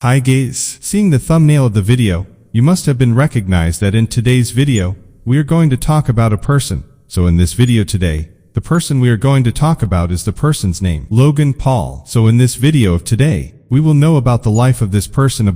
Hi guys, seeing the thumbnail of the video, you must have been recognized that in today's video, we are going to talk about a person. So in this video today, the person we are going to talk about is the person's name, Logan Paul. So in this video of today, we will know about the life of this person,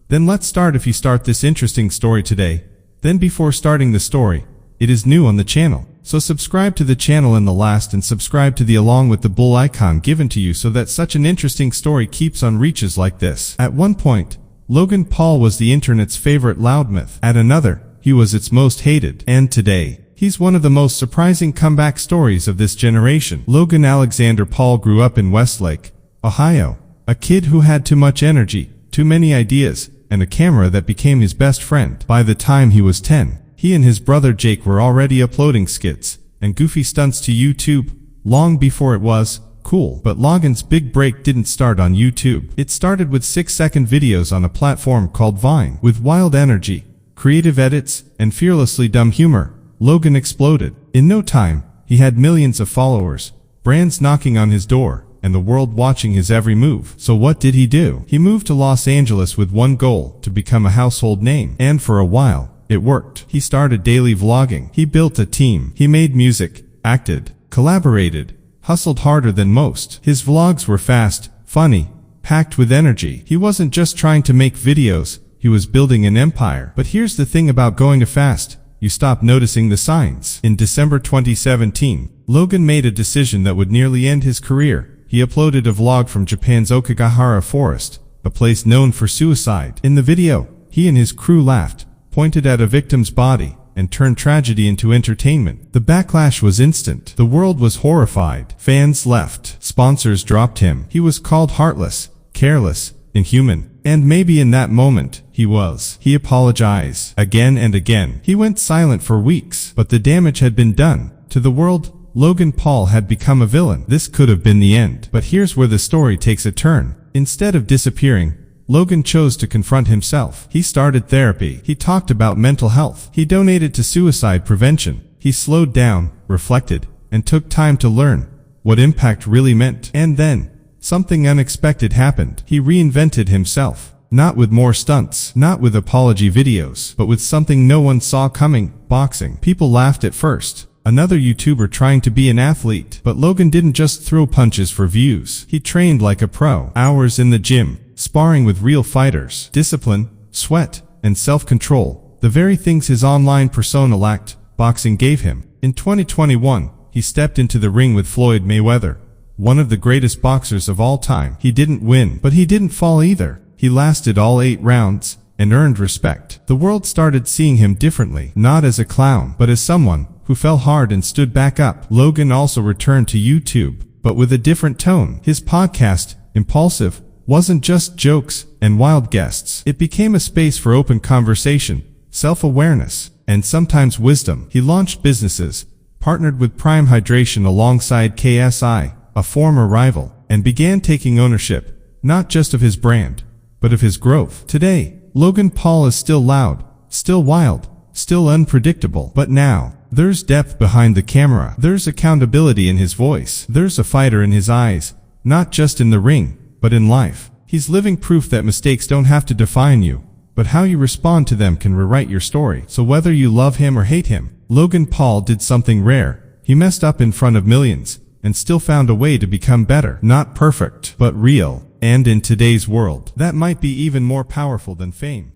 Then let's start. If you start this interesting story today, then before starting the story, it is new on the channel. So subscribe to the channel in the last and subscribe to the along with the bull icon given to you so that such an interesting story keeps on reaches like this. At one point, Logan Paul was the internet's favorite loudmouth. At another, he was its most hated. And today, he's one of the most surprising comeback stories of this generation. Logan Alexander Paul grew up in Westlake, Ohio, a kid who had too much energy, too many ideas, and a camera that became his best friend. By the time he was 10, he and his brother Jake were already uploading skits and goofy stunts to YouTube, long before it was cool. But Logan's big break didn't start on YouTube. It started with 6-second videos on a platform called Vine. With wild energy, creative edits, and fearlessly dumb humor, Logan exploded. In no time, he had millions of followers, brands knocking on his door, and the world watching his every move. So what did he do? He moved to Los Angeles with one goal: to become a household name. And for a while, it worked. He started daily vlogging. He built a team. He made music, acted, collaborated, hustled harder than most. His vlogs were fast, funny, packed with energy. He wasn't just trying to make videos, he was building an empire. But here's the thing about going fast: you stop noticing the signs. In December 2017, Logan made a decision that would nearly end his career. He uploaded a vlog from Japan's Okigahara forest, a place known for suicide. In the video, he and his crew laughed, pointed at a victim's body, and turned tragedy into entertainment. The backlash was instant. The world was horrified. Fans left. Sponsors dropped him. He was called heartless, careless, inhuman. And maybe in that moment, he was. He apologized again and again. He went silent for weeks, but the damage had been done. To the world, Logan Paul had become a villain. This could have been the end. But here's where the story takes a turn. Instead of disappearing, Logan chose to confront himself. He started therapy. He talked about mental health. He donated to suicide prevention. He slowed down, reflected, and took time to learn what impact really meant. And then, something unexpected happened. He reinvented himself. Not with more stunts, not with apology videos, but with something no one saw coming: boxing. People laughed at first. Another YouTuber trying to be an athlete. But Logan didn't just throw punches for views. He trained like a pro. Hours in the gym, sparring with real fighters. Discipline, sweat, and self-control, the very things his online persona lacked, boxing gave him. In 2021, he stepped into the ring with Floyd Mayweather, one of the greatest boxers of all time. He didn't win, but he didn't fall either. He lasted all 8 rounds and earned respect. The world started seeing him differently, not as a clown, but as someone who fell hard and stood back up. Logan also returned to YouTube, but with a different tone. His podcast, Impulsive, wasn't just jokes and wild guests. It became a space for open conversation, self-awareness, and sometimes wisdom. He launched businesses, partnered with Prime Hydration alongside KSI, a former rival, and began taking ownership, not just of his brand, but of his growth. Today, Logan Paul is still loud, still wild, still unpredictable. But now, there's depth behind the camera. There's accountability in his voice. There's a fighter in his eyes, not just in the ring, but in life. He's living proof that mistakes don't have to define you, but how you respond to them can rewrite your story. So whether you love him or hate him, Logan Paul did something rare. He messed up in front of millions, and still found a way to become better. Not perfect, but real. And in today's world, that might be even more powerful than fame.